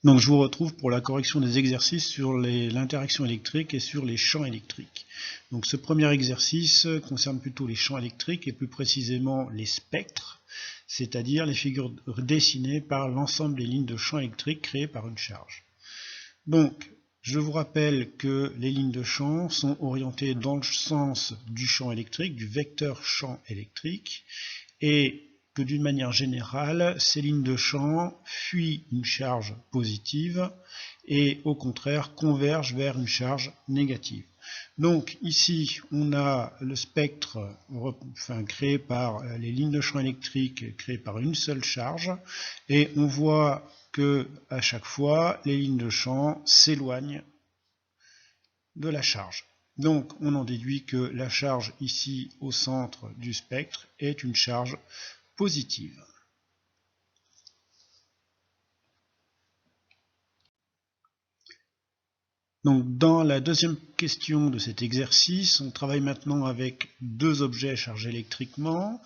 Donc je vous retrouve pour la correction des exercices sur l'interaction électrique et sur les champs électriques. Donc ce premier exercice concerne plutôt les champs électriques et plus précisément les spectres, c'est-à-dire les figures dessinées par l'ensemble des lignes de champs électriques créées par une charge. Donc je vous rappelle que les lignes de champ sont orientées dans le sens du champ électrique, du vecteur champ électrique, et que d'une manière générale, ces lignes de champ fuient une charge positive et au contraire convergent vers une charge négative. Donc ici, on a le spectre créé par les lignes de champ électriques créées par une seule charge et on voit que à chaque fois, les lignes de champ s'éloignent de la charge. Donc on en déduit que la charge ici au centre du spectre est une charge positive. Donc dans la deuxième question de cet exercice, on travaille maintenant avec deux objets chargés électriquement.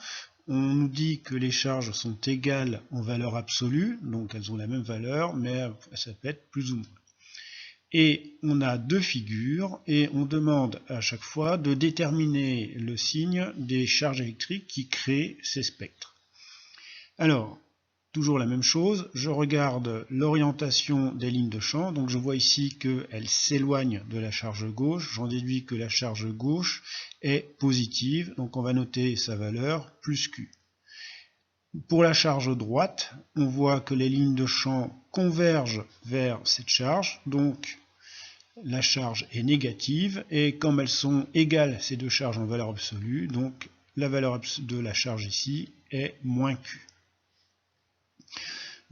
On nous dit que les charges sont égales en valeur absolue, donc elles ont la même valeur, mais ça peut être plus ou moins. Et on a deux figures et on demande à chaque fois de déterminer le signe des charges électriques qui créent ces spectres. Alors, toujours la même chose, je regarde l'orientation des lignes de champ, donc je vois ici qu'elles s'éloignent de la charge gauche, j'en déduis que la charge gauche est positive, donc on va noter sa valeur plus Q. Pour la charge droite, on voit que les lignes de champ convergent vers cette charge, donc la charge est négative, et comme elles sont égales, ces deux charges en valeur absolue, donc la valeur de la charge ici est moins Q.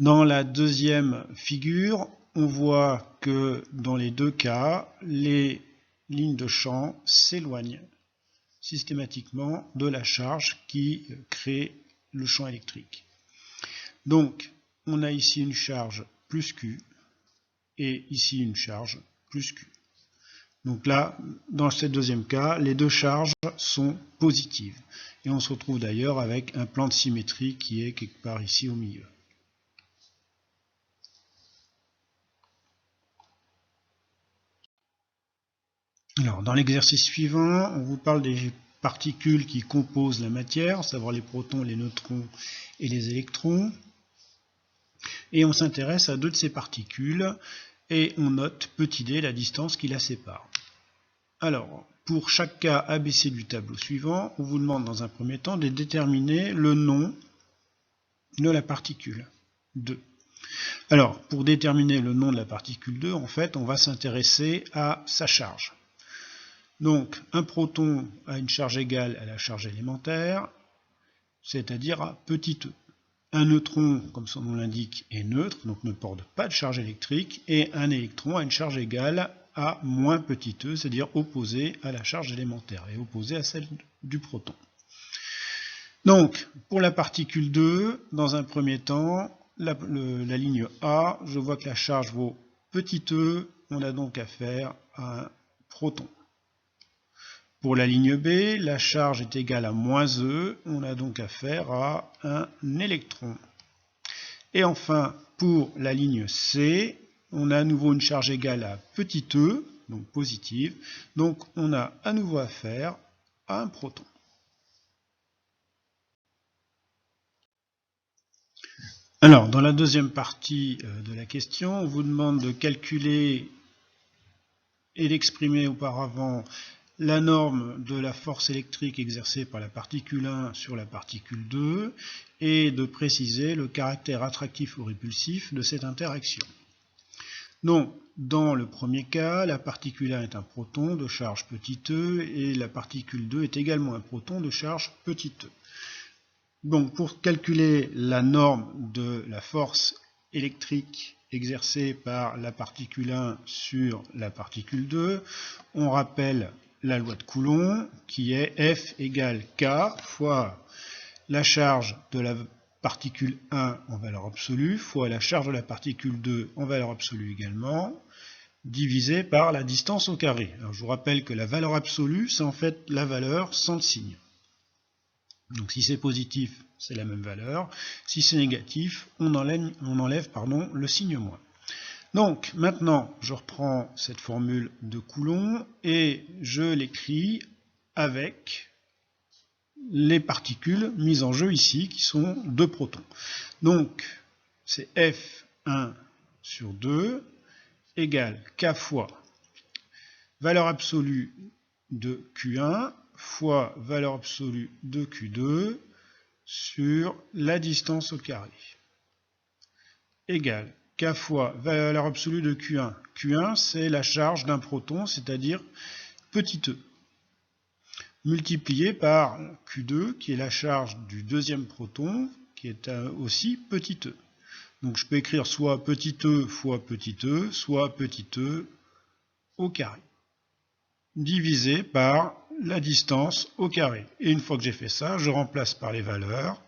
Dans la deuxième figure, on voit que dans les deux cas, les lignes de champ s'éloignent systématiquement de la charge qui crée le champ électrique. Donc, on a ici une charge plus Q et ici une charge plus Q. Donc là, dans ce deuxième cas, les deux charges sont positives. Et on se retrouve d'ailleurs avec un plan de symétrie qui est quelque part ici au milieu. Alors, dans l'exercice suivant, on vous parle des particules qui composent la matière, à savoir les protons, les neutrons et les électrons. Et on s'intéresse à deux de ces particules et on note petit d la distance qui la sépare. Alors, pour chaque cas ABC du tableau suivant, on vous demande dans un premier temps de déterminer le nom de la particule 2. Alors, pour déterminer le nom de la particule 2, en fait, on va s'intéresser à sa charge. Donc, un proton a une charge égale à la charge élémentaire, c'est-à-dire à petit e. Un neutron, comme son nom l'indique, est neutre, donc ne porte pas de charge électrique, et un électron a une charge égale à moins petit e, c'est-à-dire opposée à la charge élémentaire et opposée à celle du proton. Donc, pour la particule 2, dans un premier temps, la ligne A, je vois que la charge vaut petit e, on a donc affaire à un proton. Pour la ligne B, la charge est égale à moins E, on a donc affaire à un électron. Et enfin, pour la ligne C, on a à nouveau une charge égale à petit e, donc positive, donc on a à nouveau affaire à un proton. Alors, dans la deuxième partie de la question, on vous demande de calculer et d'exprimer auparavant la norme de la force électrique exercée par la particule 1 sur la particule 2 et de préciser le caractère attractif ou répulsif de cette interaction. Donc, dans le premier cas, la particule 1 est un proton de charge petit e et la particule 2 est également un proton de charge petit e. Donc, pour calculer la norme de la force électrique exercée par la particule 1 sur la particule 2, on rappelle la loi de Coulomb qui est F égale K fois la charge de la particule 1 en valeur absolue fois la charge de la particule 2 en valeur absolue également, divisé par la distance au carré. Alors, je vous rappelle que la valeur absolue, c'est en fait la valeur sans le signe. Donc si c'est positif, c'est la même valeur. Si c'est négatif, on enlève le signe moins. Donc maintenant, je reprends cette formule de Coulomb et je l'écris avec les particules mises en jeu ici, qui sont 2 protons. Donc, c'est F1 sur 2 égale K fois valeur absolue de Q1 fois valeur absolue de Q2 sur la distance au carré, égale K fois valeur absolue de Q1. Q1, c'est la charge d'un proton, c'est-à-dire petit e, multiplié par Q2, qui est la charge du deuxième proton, qui est aussi petit e. Donc je peux écrire soit petit e fois petit e, soit petit e au carré, divisé par la distance au carré. Et une fois que j'ai fait ça, je remplace par les valeurs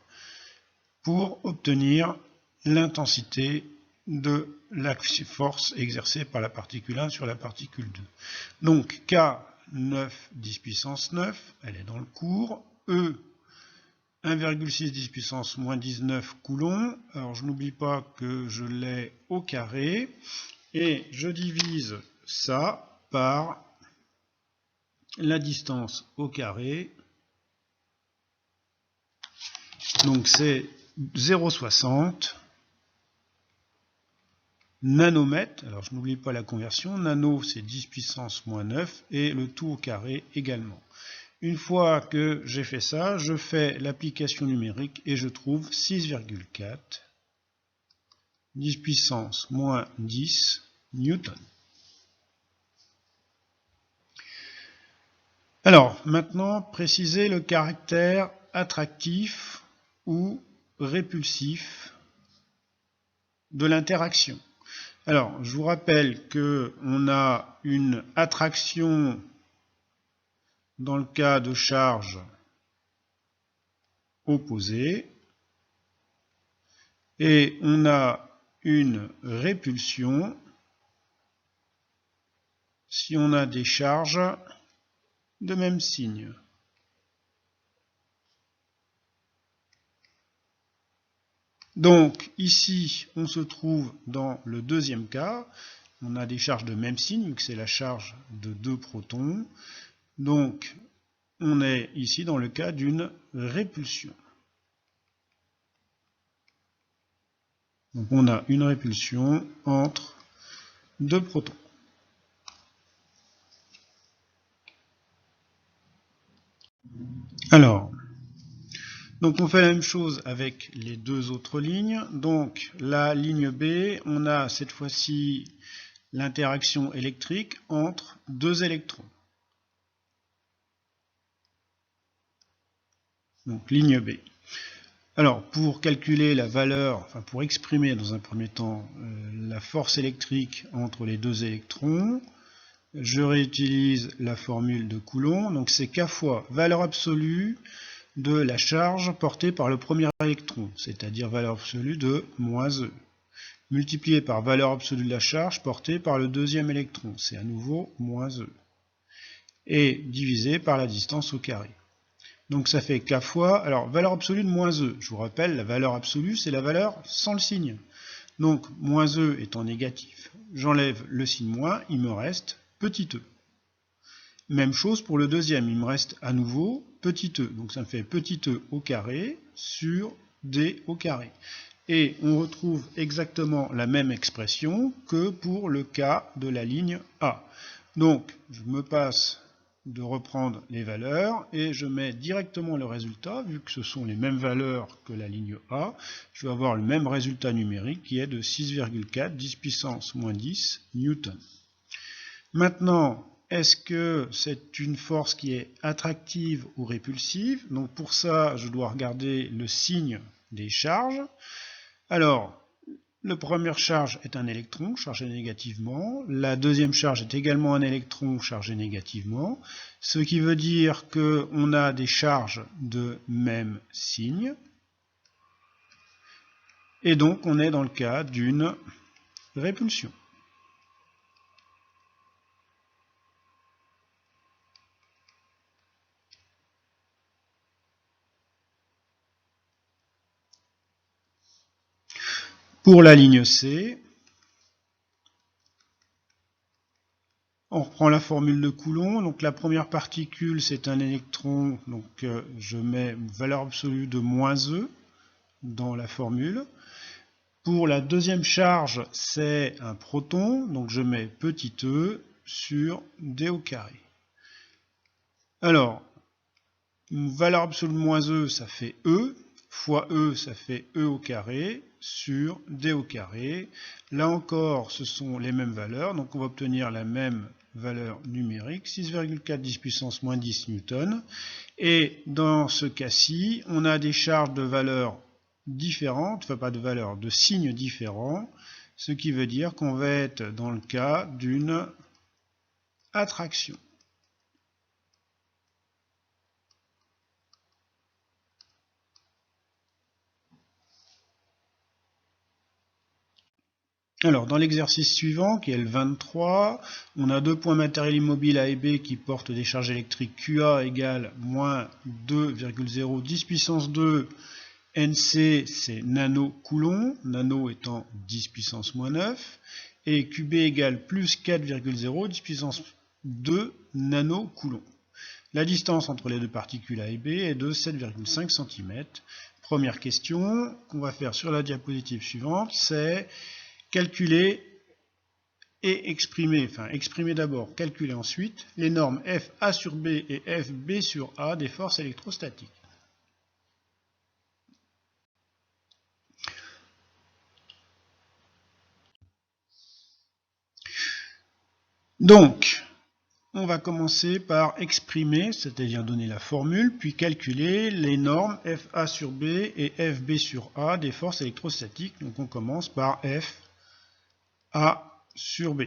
pour obtenir l'intensité de la force exercée par la particule 1 sur la particule 2. Donc K 9 10 puissance 9, elle est dans le cours. E 1,6 10 puissance moins 19 coulombs. Alors je n'oublie pas que je l'ai au carré. Et je divise ça par la distance au carré. Donc c'est 0,60 nanomètres. Alors je n'oublie pas la conversion. Nano c'est 10 puissance moins 9 et le tout au carré également. Une fois que j'ai fait ça, je fais l'application numérique et je trouve 6,4 10 puissance moins 10 newton. Alors, maintenant, préciser le caractère attractif ou répulsif de l'interaction. Alors, je vous rappelle qu'on a une attraction dans le cas de charge opposée et on a une répulsion si on a des charges de même signe. Donc ici, on se trouve dans le deuxième cas. On a des charges de même signe, vu que c'est la charge de 2 protons. Donc on est ici dans le cas d'une répulsion. Donc on a une répulsion entre 2 protons. Alors, donc on fait la même chose avec les 2 autres lignes. Donc la ligne B, on a cette fois-ci l'interaction électrique entre 2 électrons. Donc ligne B. Alors pour calculer la valeur, enfin pour exprimer dans un premier temps la force électrique entre les 2 électrons, je réutilise la formule de Coulomb. Donc c'est K fois valeur absolue de la charge portée par le premier électron, c'est-à-dire valeur absolue de moins E, multiplié par valeur absolue de la charge portée par le deuxième électron, c'est à nouveau moins E, et divisé par la distance au carré. Donc ça fait K fois, alors valeur absolue de moins E, je vous rappelle, la valeur absolue c'est la valeur sans le signe. Donc moins E étant négatif, j'enlève le signe moins, il me reste petit e. Même chose pour le deuxième, il me reste à nouveau petit e. Donc ça me fait petit e au carré sur d au carré. Et on retrouve exactement la même expression que pour le cas de la ligne A. Donc je me passe de reprendre les valeurs et je mets directement le résultat, vu que ce sont les mêmes valeurs que la ligne A, je vais avoir le même résultat numérique qui est de 6,4 10 puissance moins 10 newton. Maintenant, est-ce que c'est une force qui est attractive ou répulsive? Donc pour ça, je dois regarder le signe des charges. Alors, la première charge est un électron chargé négativement, la deuxième charge est également un électron chargé négativement, ce qui veut dire qu'on a des charges de même signe, et donc on est dans le cas d'une répulsion. Pour la ligne C, On reprend la formule de Coulomb. Donc la première particule, c'est un électron. Donc je mets valeur absolue de moins E dans la formule. Pour la deuxième charge, c'est un proton. Donc je mets petit e sur d au carré. Alors, valeur absolue de moins E, ça fait E, fois E, ça fait E au carré, sur D au carré. Là encore, ce sont les mêmes valeurs, donc on va obtenir la même valeur numérique, 6,4 10 puissance moins 10 newtons. Et dans ce cas-ci, on a des charges de valeurs différentes, enfin pas de valeurs, de signes différents, ce qui veut dire qu'on va être dans le cas d'une attraction. Alors, dans l'exercice suivant, qui est le 23, on a deux points matériels immobiles A et B qui portent des charges électriques QA égale moins 2,0 10 puissance 2 NC, c'est nanocoulomb, nano étant 10 puissance moins 9, et QB égale plus 4,0 10 puissance 2 nanocoulomb. La distance entre les deux particules A et B est de 7,5 cm. Première question qu'on va faire sur la diapositive suivante, c'est calculer et exprimer, exprimer d'abord, calculer ensuite, les normes FA sur B et FB sur A des forces électrostatiques. Donc, on va commencer par exprimer, c'est-à-dire donner la formule, puis calculer les normes FA sur B et FB sur A des forces électrostatiques. Donc on commence par FA sur B.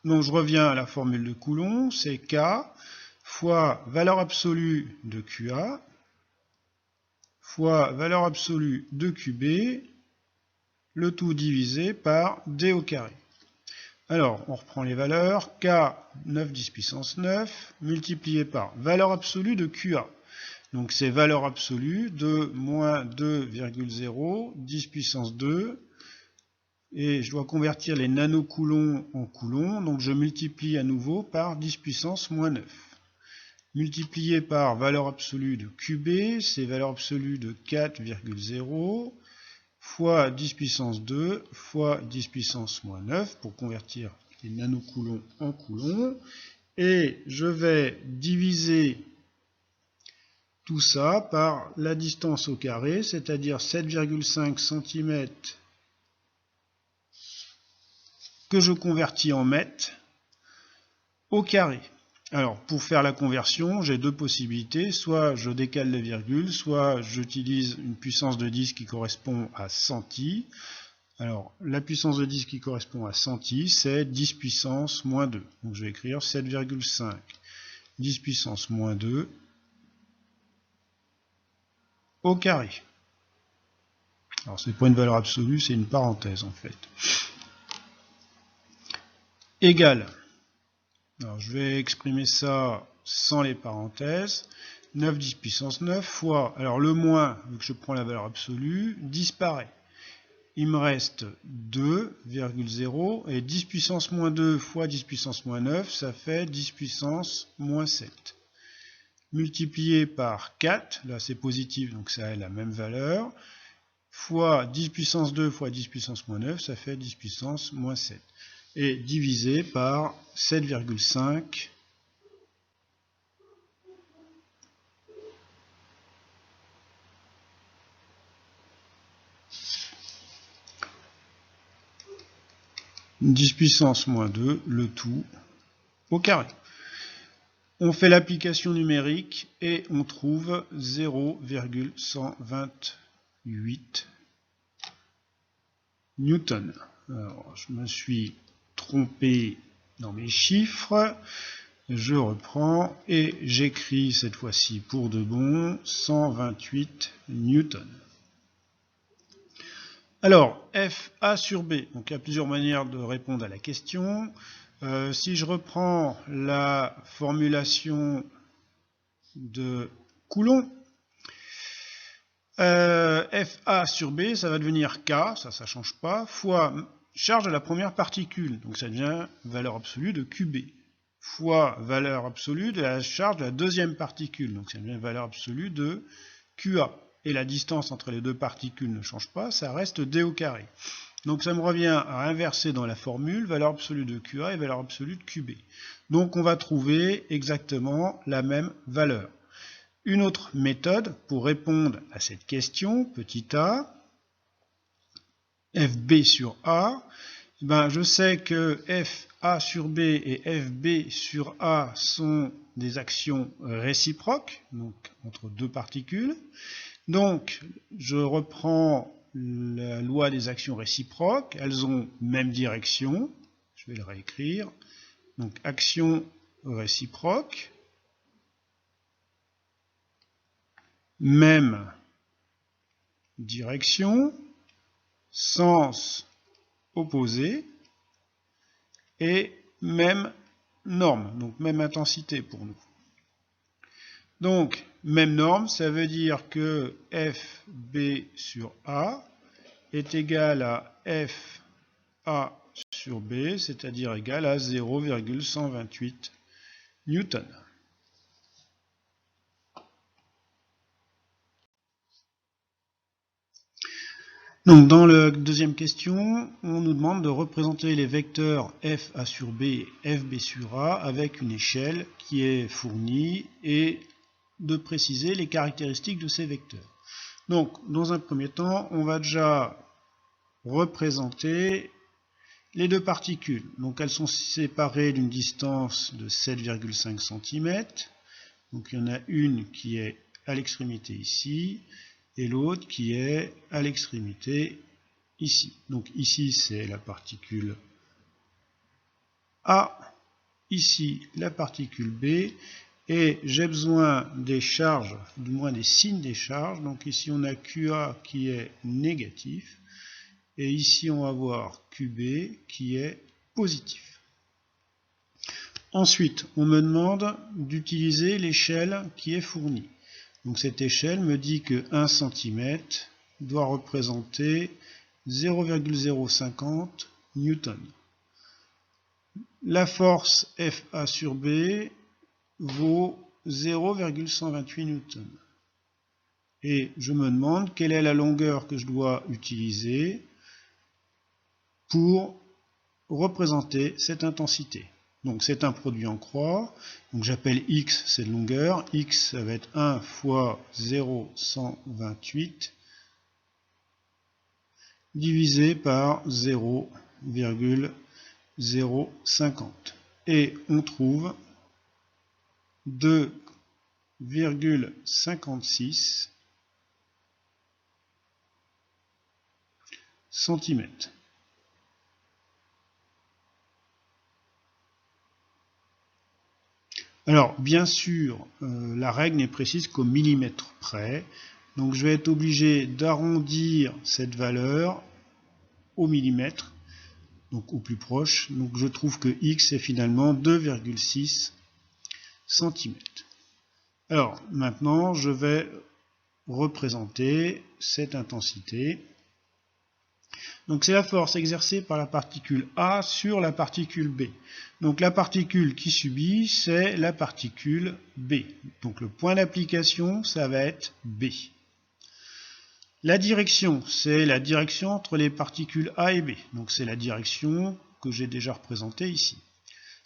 Donc je reviens à la formule de Coulomb, c'est K fois valeur absolue de QA fois valeur absolue de QB, le tout divisé par D au carré. Alors, on reprend les valeurs, K, 9 10 puissance 9, multiplié par valeur absolue de QA. Donc c'est valeur absolue de moins 2,0, 10 puissance 2, et je dois convertir les nanocoulomb en coulomb, donc je multiplie à nouveau par 10 puissance moins 9. Multiplié par valeur absolue de QB, c'est valeur absolue de 4,0, fois 10 puissance 2 fois 10 puissance moins 9 pour convertir les nanocoulomb en coulomb. Et je vais diviser tout ça par la distance au carré, c'est-à-dire 7,5 cm que je convertis en mètres au carré. Alors, pour faire la conversion, j'ai deux possibilités. Soit je décale les virgules, soit j'utilise une puissance de 10 qui correspond à centi. Alors, la puissance de 10 qui correspond à centi, c'est 10 puissance moins 2. Donc, je vais écrire 7,5 10 puissance moins 2 au carré. Alors, c'est pas une valeur absolue, c'est une parenthèse en fait. Égale. Alors, je vais exprimer ça sans les parenthèses. 9 10 puissance 9 fois, alors le moins, vu que je prends la valeur absolue, disparaît. Il me reste 2,0 et 10 puissance moins 2 fois 10 puissance moins 9, ça fait 10 puissance moins 7. Multiplié par 4, là c'est positif, donc ça a la même valeur, fois 10 puissance 2 fois 10 puissance moins 9, ça fait 10 puissance moins 7. Et divisé par 7,5 10 puissance moins 2, le tout au carré. On fait l'application numérique et on trouve 0,128 newtons. Alors, je me suis trompé dans mes chiffres. Je reprends et j'écris cette fois-ci pour de bon 128 newtons. Alors, FA sur B, donc il y a plusieurs manières de répondre à la question. Si je reprends la formulation de Coulomb, FA sur B, ça va devenir K, ça ne change pas, fois charge de la première particule, donc ça devient valeur absolue de QB, fois valeur absolue de la charge de la deuxième particule. Donc c'est bien valeur absolue de QA. Et la distance entre les deux particules ne change pas, ça reste d au carré. Donc ça me revient à inverser dans la formule valeur absolue de QA et valeur absolue de QB. Donc on va trouver exactement la même valeur. Une autre méthode pour répondre à cette question, petit a, FB sur A, je sais que FA sur B et FB sur A sont des actions réciproques, donc entre deux particules. Donc, je reprends la loi des actions réciproques, elles ont même direction, je vais le réécrire, donc action réciproque, même direction, sens opposé, et même norme, donc même intensité pour nous. Donc, même norme, ça veut dire que FB sur A est égal à FA sur B, c'est-à-dire égal à 0,128 newtons. Donc, dans la deuxième question, on nous demande de représenter les vecteurs FA sur B et FB sur A avec une échelle qui est fournie et de préciser les caractéristiques de ces vecteurs. Donc, dans un premier temps, on va déjà représenter les deux particules. Donc, elles sont séparées d'une distance de 7,5 cm. Donc, il y en a une qui est à l'extrémité ici et l'autre qui est à l'extrémité ici. Donc, ici, c'est la particule A. Ici, la particule B. Et j'ai besoin des charges, du moins des signes des charges. Donc ici on a QA qui est négatif. Et ici on va voir QB qui est positif. Ensuite, on me demande d'utiliser l'échelle qui est fournie. Donc cette échelle me dit que 1 cm doit représenter 0,050 newton. La force FA sur B vaut 0,128 newton. Et je me demande quelle est la longueur que je dois utiliser pour représenter cette intensité. Donc c'est un produit en croix, donc j'appelle x cette longueur, x ça va être 1 fois 0,128 divisé par 0,050. Et on trouve 2,56 cm. Alors, bien sûr, la règle n'est précise qu'au millimètre près. Donc, je vais être obligé d'arrondir cette valeur au millimètre, donc au plus proche. Donc, je trouve que x est finalement 2,6 cm. Alors, maintenant, je vais représenter cette intensité. Donc c'est la force exercée par la particule A sur la particule B. Donc la particule qui subit, c'est la particule B. Donc le point d'application, ça va être B. La direction, c'est la direction entre les particules A et B. Donc c'est la direction que j'ai déjà représentée ici.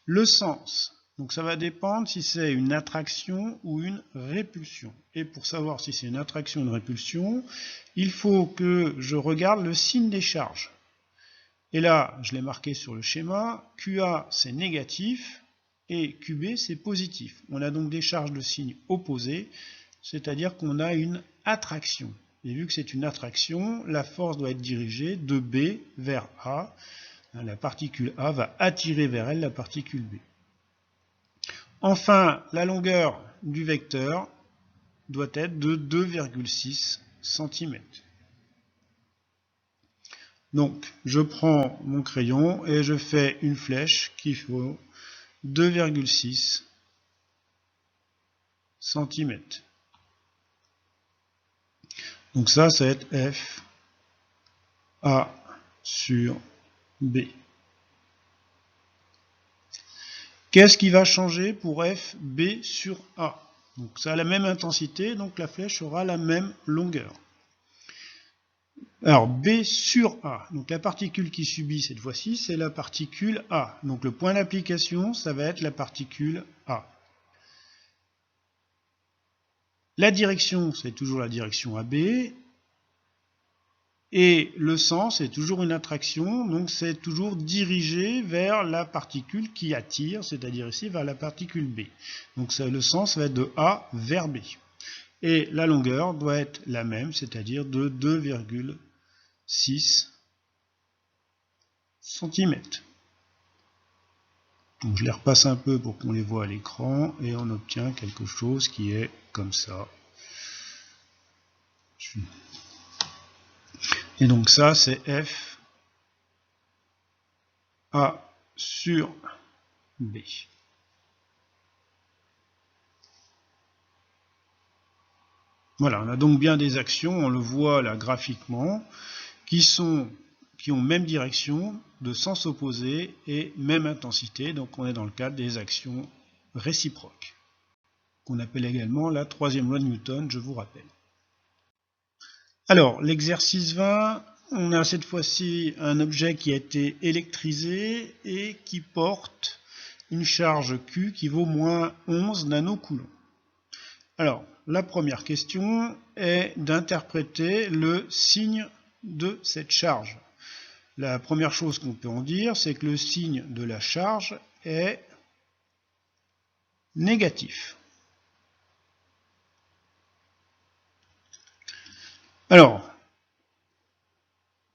Le sens, donc ça va dépendre si c'est une attraction ou une répulsion. Et pour savoir si c'est une attraction ou une répulsion, il faut que je regarde le signe des charges. Et là, je l'ai marqué sur le schéma, QA c'est négatif et QB c'est positif. On a donc des charges de signe opposé, c'est-à-dire qu'on a une attraction. Et vu que c'est une attraction, la force doit être dirigée de B vers A. La particule A va attirer vers elle la particule B. Enfin, la longueur du vecteur doit être de 2,6 cm. Donc, je prends mon crayon et je fais une flèche qui vaut 2,6 cm. Donc ça va être F A sur B. Qu'est-ce qui va changer pour f b sur a? Donc ça a la même intensité, donc la flèche aura la même longueur. Alors B sur A, donc la particule qui subit cette fois-ci, c'est la particule A. Donc le point d'application, ça va être la particule A. La direction, c'est toujours la direction AB. Et le sens, c'est toujours une attraction, donc c'est toujours dirigé vers la particule qui attire, c'est-à-dire ici vers la particule B. Donc le sens va être de A vers B. Et la longueur doit être la même, c'est-à-dire de 2,6 cm. Donc je les repasse un peu pour qu'on les voit à l'écran et on obtient quelque chose qui est comme ça. Et donc ça c'est F A sur B. Voilà, on a donc bien des actions, on le voit là graphiquement, qui ont même direction, de sens opposé et même intensité. Donc on est dans le cadre des actions réciproques, qu'on appelle également la troisième loi de Newton, je vous rappelle. Alors, l'exercice 20, on a cette fois-ci un objet qui a été électrisé et qui porte une charge Q qui vaut moins 11 nanocoulombs. Alors, la première question est d'interpréter le signe de cette charge. La première chose qu'on peut en dire, c'est que le signe de la charge est négatif. Alors,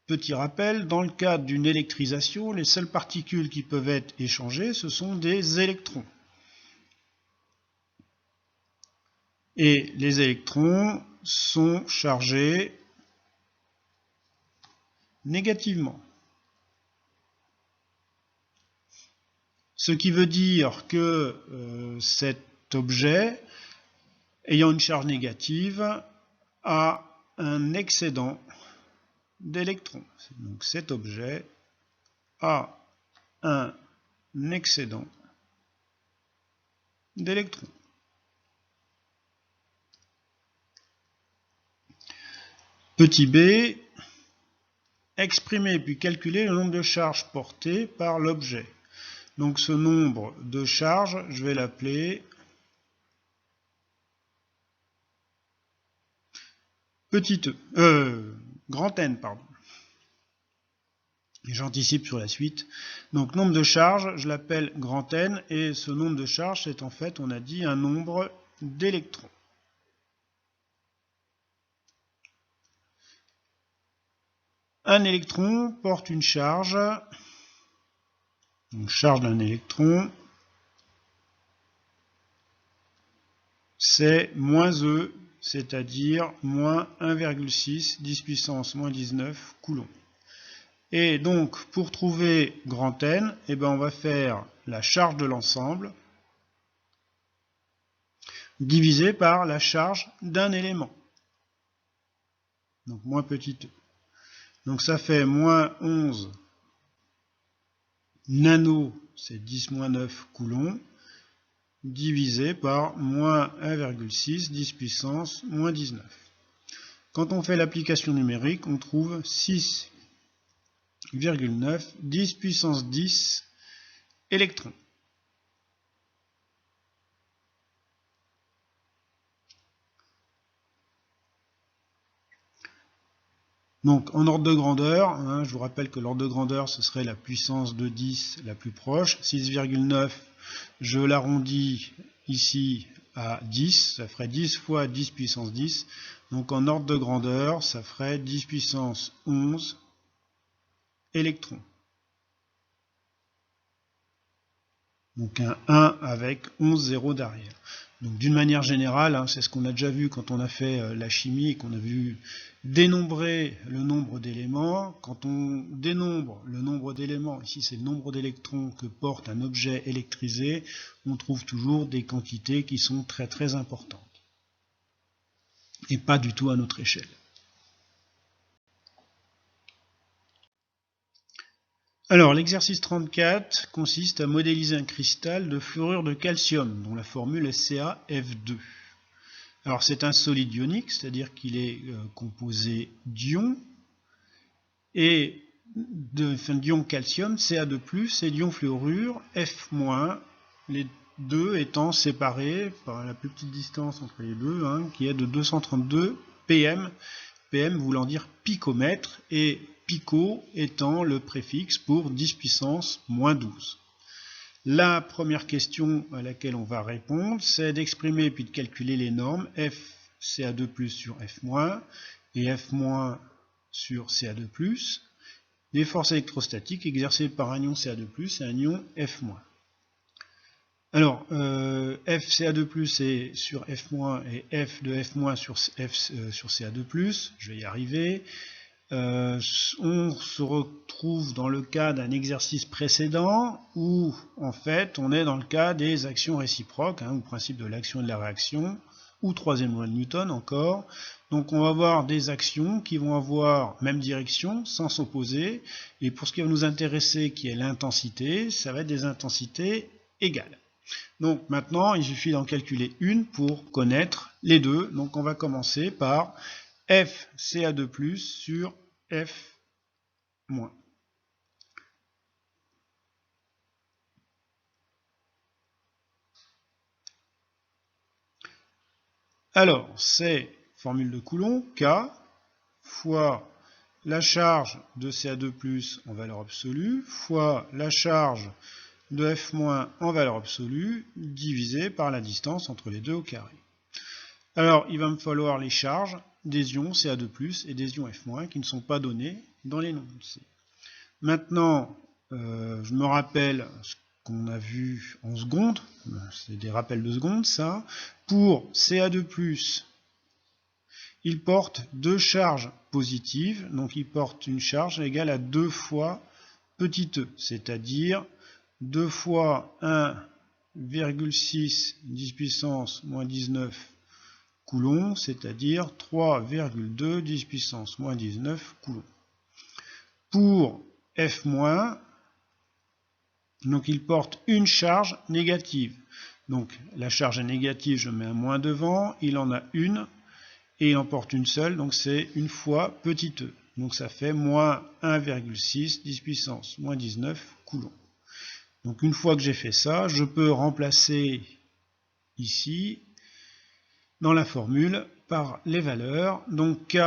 petit rappel, dans le cadre d'une électrisation, les seules particules qui peuvent être échangées, ce sont des électrons. Et les électrons sont chargés négativement. Ce qui veut dire que cet objet, ayant une charge négative, a un excédent d'électrons. Donc cet objet a un excédent d'électrons. Petit b, exprimer puis calculer le nombre de charges portées par l'objet. Donc ce nombre de charges, je vais l'appeler grand N, pardon. J'anticipe sur la suite. Donc nombre de charges, je l'appelle grand N, et ce nombre de charges, c'est en fait, on a dit, un nombre d'électrons. Un électron porte une charge, donc charge d'un électron, c'est moins E, c'est-à-dire moins 1,6 10 puissance moins 19 coulombs. Et donc, pour trouver grand N, eh ben, on va faire la charge de l'ensemble divisé par la charge d'un élément. Donc, moins petit e. Donc, ça fait moins 11 nano, c'est 10 moins 9 coulombs, divisé par moins 1,6 10 puissance moins 19. Quand on fait l'application numérique, on trouve 6,9 10 puissance 10 électrons. Donc en ordre de grandeur, je vous rappelle que l'ordre de grandeur ce serait la puissance de 10 la plus proche, 6,9 je l'arrondis ici à 10, ça ferait 10 fois 10 puissance 10, donc en ordre de grandeur ça ferait 10 puissance 11 électrons. Donc un 1 avec 11 zéros derrière. Donc d'une manière générale, c'est ce qu'on a déjà vu quand on a fait la chimie et qu'on a vu dénombrer le nombre d'éléments. Quand on dénombre le nombre d'éléments, ici c'est le nombre d'électrons que porte un objet électrisé, on trouve toujours des quantités qui sont très très importantes. Et pas du tout à notre échelle. Alors, l'exercice 34 consiste à modéliser un cristal de fluorure de calcium, dont la formule est CaF2. Alors, c'est un solide ionique, c'est-à-dire qu'il est composé d'ions, et d'ions calcium, Ca2+, et d'ions fluorure, F-, les deux étant séparés par la plus petite distance entre les deux, qui est de 232 pm, pm voulant dire picomètre, et pico étant le préfixe pour 10 puissance moins 12. La première question à laquelle on va répondre, c'est d'exprimer puis de calculer les normes FCa2+ sur F- et F- sur Ca2+, les forces électrostatiques exercées par un ion Ca2+ et un ion F-. Alors, FCa2+ est sur F- et F de F- sur Ca2+, je vais y arriver. On se retrouve dans le cas d'un exercice précédent où, en fait, on est dans le cas des actions réciproques, ou principe de l'action et de la réaction, ou troisième loi de Newton encore. Donc on va avoir des actions qui vont avoir même direction, sans s'opposer, et pour ce qui va nous intéresser, qui est l'intensité, ça va être des intensités égales. Donc maintenant, il suffit d'en calculer une pour connaître les deux. Donc on va commencer par FCa2+ sur F-. Alors, c'est formule de Coulomb, K, fois la charge de Ca2+ en valeur absolue, fois la charge de F- en valeur absolue, divisé par la distance entre les deux au carré. Alors, il va me falloir les charges des ions Ca2+ et des ions F- qui ne sont pas donnés dans les nombres C. Maintenant, je me rappelle ce qu'on a vu en secondes, c'est des rappels de secondes ça. Pour Ca2+, il porte deux charges positives, donc il porte une charge égale à 2 fois petit e, c'est-à-dire 2 fois 1,6 10 puissance moins 19 coulombs, c'est-à-dire 3,2 10 puissance moins 19 coulombs. Pour F-, donc il porte une charge négative. Donc la charge est négative, je mets un moins devant, il en a une, et il en porte une seule, donc c'est une fois petit e. Donc ça fait moins 1,6 10 puissance moins 19 coulombs. Donc une fois que j'ai fait ça, je peux remplacer ici, dans la formule, par les valeurs. Donc K,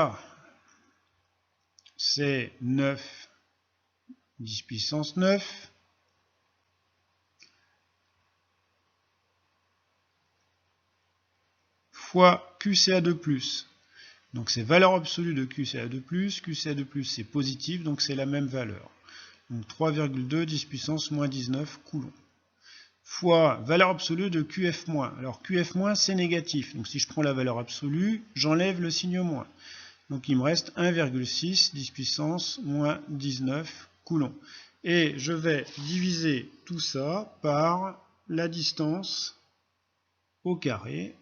c'est 9 10 puissance 9, fois QCa2+. Donc c'est valeur absolue de QCa2+, QCa2+ c'est positif, donc c'est la même valeur. Donc 3,2 10 puissance moins 19 coulombs. Fois valeur absolue de QF-. Alors QF- c'est négatif, donc si je prends la valeur absolue, j'enlève le signe moins. Donc il me reste 1,6 10 puissance moins 19 coulombs. Et je vais diviser tout ça par la distance au carré.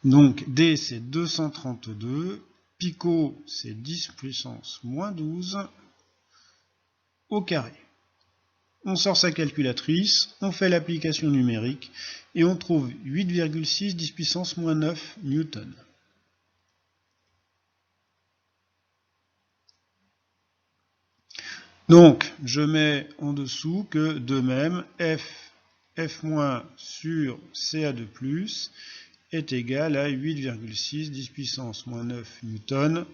Donc D c'est 232, pico c'est 10 puissance moins 12 au carré. On sort sa calculatrice, on fait l'application numérique et on trouve 8,6 10 puissance moins 9 newton. Donc je mets en dessous que de même F- sur Ca2+ est égal à 8,6 10 puissance moins 9 newton.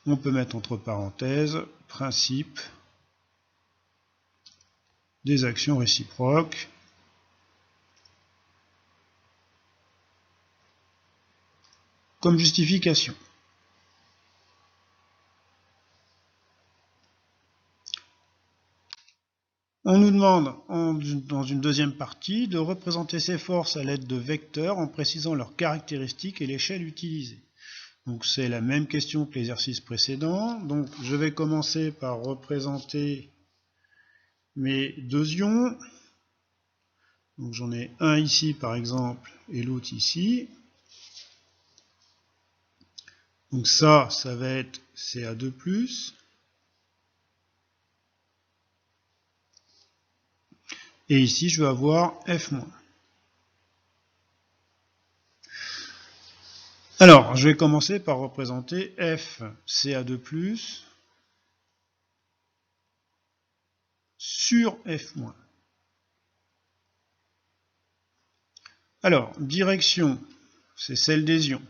On peut mettre entre parenthèses principe des actions réciproques. Comme justification. On nous demande dans une deuxième partie de représenter ces forces à l'aide de vecteurs en précisant leurs caractéristiques et l'échelle utilisée. Donc c'est la même question que l'exercice précédent. Donc je vais commencer par représenter mes deux ions. Donc j'en ai un ici par exemple et l'autre ici. Donc ça va être Ca2+. Et ici, je vais avoir F-. Alors, je vais commencer par représenter F Ca2+, sur F-. Alors, direction, c'est celle des ions.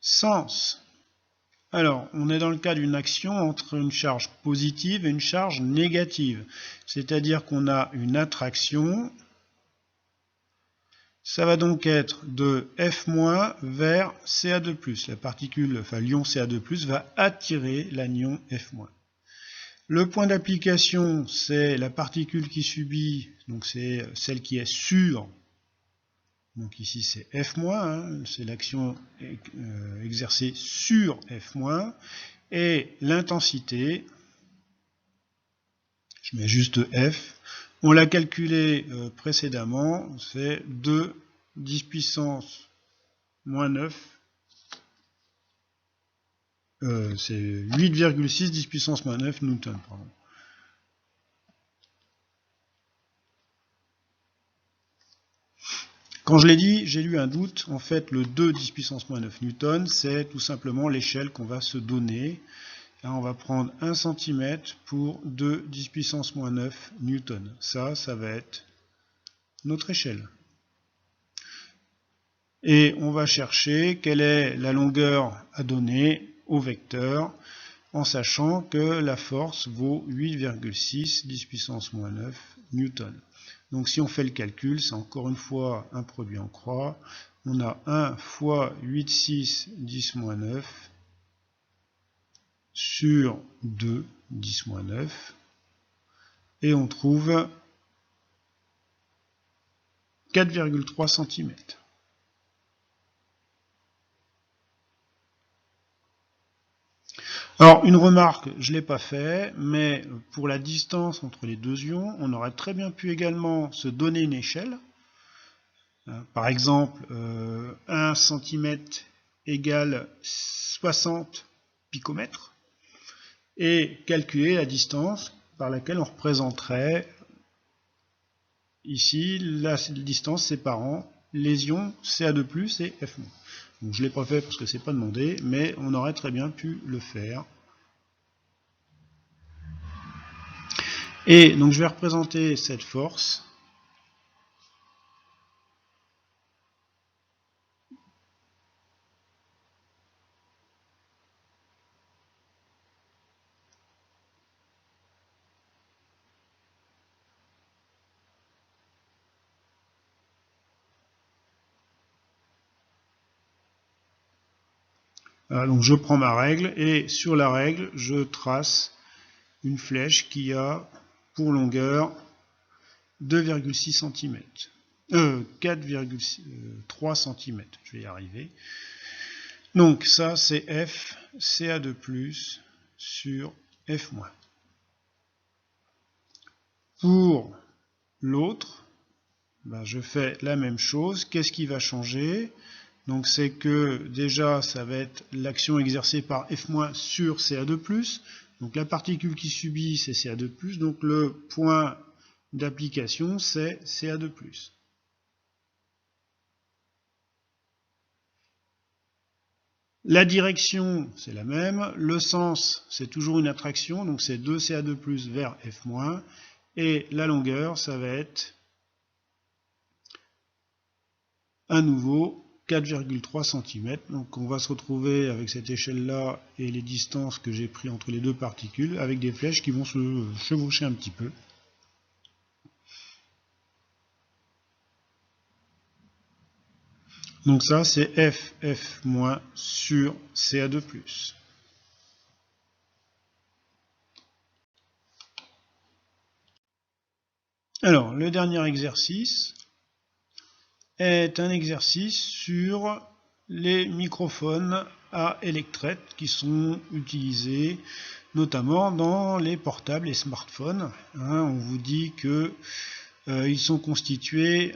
Sens. Alors, on est dans le cas d'une action entre une charge positive et une charge négative. C'est-à-dire qu'on a une attraction. Ça va donc être de F- vers Ca2+. La particule, enfin l'ion Ca2+, va attirer l'anion F-. Le point d'application, c'est la particule qui subit, donc c'est celle qui est sur. Donc ici c'est F-, hein, c'est l'action exercée sur F-, et l'intensité, je mets juste F, on l'a calculé précédemment, c'est 2 10 puissance moins 9, c'est 8,6 10 puissance moins 9 newton, pardon. Quand je l'ai dit, j'ai eu un doute. En fait, le 2 10 puissance moins 9 newton, c'est tout simplement l'échelle qu'on va se donner. Là, on va prendre 1 cm pour 2 10 puissance moins 9 newton. Ça va être notre échelle. Et on va chercher quelle est la longueur à donner au vecteur, en sachant que la force vaut 8,6 10 puissance moins 9 newton. Donc si on fait le calcul, c'est encore une fois un produit en croix. On a 1 fois 8,6 10 moins 9 sur 2 10 moins 9. Et on trouve 4,3 cm. Alors, une remarque, je ne l'ai pas fait, mais pour la distance entre les deux ions, on aurait très bien pu également se donner une échelle. Par exemple, 1 cm égale 60 picomètres, et calculer la distance par laquelle on représenterait ici la distance séparant les ions Ca2+ et F-. Donc je ne l'ai pas fait parce que c'est pas demandé, mais on aurait très bien pu le faire. Et donc je vais représenter cette force. Voilà, donc je prends ma règle et sur la règle, je trace une flèche qui a pour longueur 2,6 cm. 4,3 cm, je vais y arriver. Donc ça c'est F Ca2+ sur F-. Pour l'autre, ben je fais la même chose. Qu'est-ce qui va changer? Donc c'est que déjà ça va être l'action exercée par F- sur Ca2+. Donc la particule qui subit c'est Ca2+, donc le point d'application c'est Ca2+. La direction c'est la même, le sens c'est toujours une attraction, donc c'est 2 Ca2+ vers F-, et la longueur ça va être à nouveau 4,3 cm. Donc on va se retrouver avec cette échelle-là et les distances que j'ai pris entre les deux particules avec des flèches qui vont se chevaucher un petit peu. Donc ça c'est F sur Ca2+. Alors le dernier exercice est un exercice sur les microphones à électrette qui sont utilisés notamment dans les portables et smartphones. On vous dit que ils sont constitués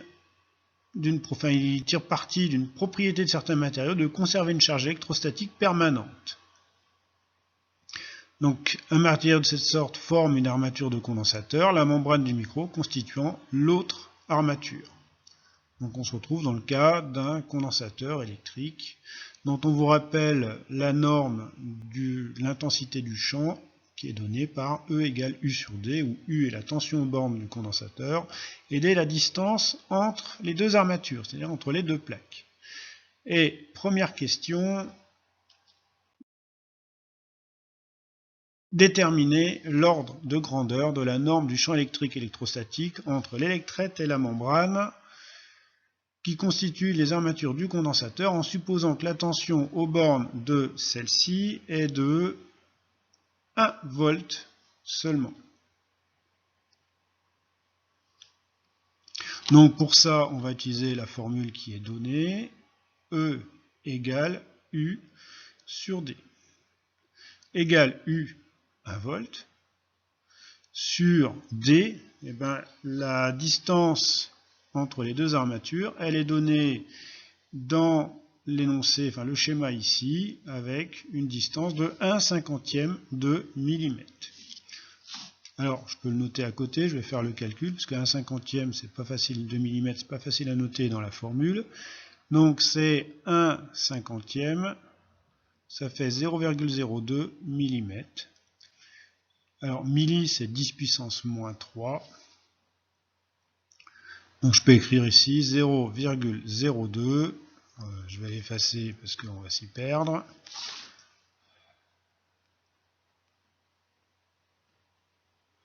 il tire parti d'une propriété de certains matériaux de conserver une charge électrostatique permanente. Donc, un matériau de cette sorte forme une armature de condensateur, la membrane du micro constituant l'autre armature. Donc, on se retrouve dans le cas d'un condensateur électrique dont on vous rappelle la norme de l'intensité du champ qui est donnée par E égale U sur D, où U est la tension aux bornes du condensateur et D est la distance entre les deux armatures, c'est-à-dire entre les deux plaques. Et première question, déterminer l'ordre de grandeur de la norme du champ électrique électrostatique entre l'électrette et la membrane qui constituent les armatures du condensateur en supposant que la tension aux bornes de celle-ci est de 1 volt seulement. Donc pour ça, on va utiliser la formule qui est donnée, E égale U sur D. Égale U 1 volt sur D, eh ben, la distance entre les deux armatures, elle est donnée dans l'énoncé, enfin le schéma ici, avec une distance de 1/50 de millimètre. Alors, je peux le noter à côté, je vais faire le calcul, parce que 1/50 c'est pas facile, de millimètre, c'est pas facile à noter dans la formule. Donc c'est 1/50, ça fait 0,02 mm. Alors, milli, c'est 10 puissance moins 3. Donc je peux écrire ici 0,02. Je vais l'effacer parce qu'on va s'y perdre.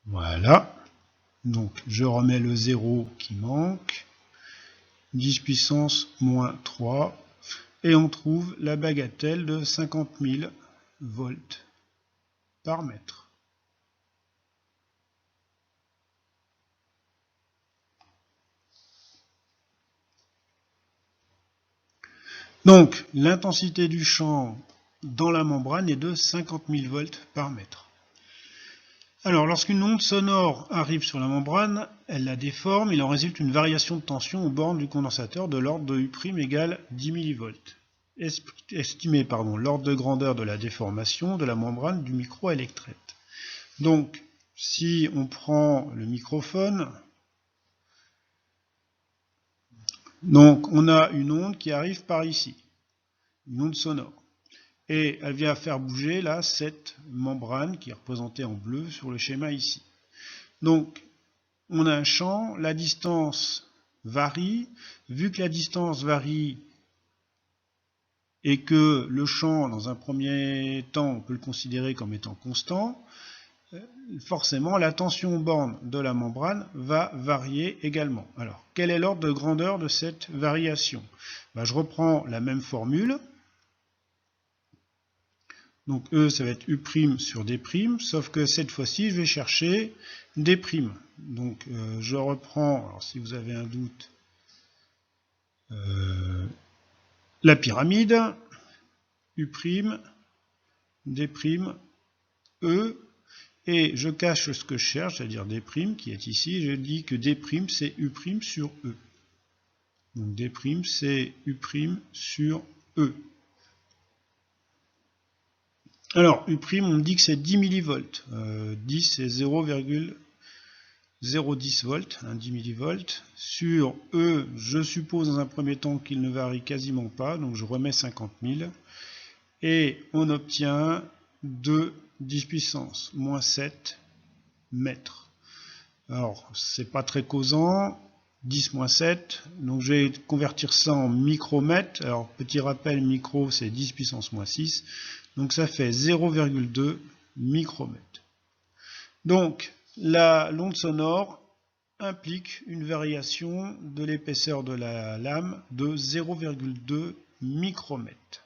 Voilà. Donc je remets le 0 qui manque. 10 puissance moins 3. Et on trouve la bagatelle de 50 000 volts par mètre. Donc, l'intensité du champ dans la membrane est de 50 000 volts par mètre. Alors, lorsqu'une onde sonore arrive sur la membrane, elle la déforme, il en résulte une variation de tension aux bornes du condensateur de l'ordre de U' égale 10 mV. Estimez l'ordre de grandeur de la déformation de la membrane du micro-électrette. Donc, si on prend le microphone, donc on a une onde qui arrive par ici, une onde sonore. Et elle vient faire bouger là cette membrane qui est représentée en bleu sur le schéma ici. Donc on a un champ, la distance varie. Vu que la distance varie et que le champ, dans un premier temps, on peut le considérer comme étant constant, forcément la tension aux bornes de la membrane va varier également. Alors, quel est l'ordre de grandeur de cette variation? Je reprends la même formule. Donc E, ça va être U' sur D', sauf que cette fois-ci, je vais chercher D'. Donc je reprends, alors si vous avez un doute, la pyramide, U', D', E, et je cache ce que je cherche, c'est-à-dire D' qui est ici, je dis que D' c'est U' sur E. Donc D' c'est U' sur E. Alors, U', on me dit que c'est 10 mV. 10, c'est 0,010 volts, 10 mV. Sur E, je suppose dans un premier temps qu'il ne varie quasiment pas, donc je remets 50 000. Et on obtient 10 puissance moins 7 mètres. Alors, c'est pas très causant. 10 moins 7, donc je vais convertir ça en micromètres. Alors, petit rappel, micro, c'est 10 puissance moins 6. Donc, ça fait 0,2 micromètres. Donc, l'onde sonore implique une variation de l'épaisseur de la lame de 0,2 micromètres.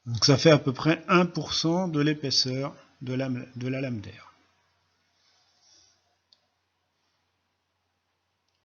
Donc ça fait à peu près 1% de l'épaisseur de la lame d'air.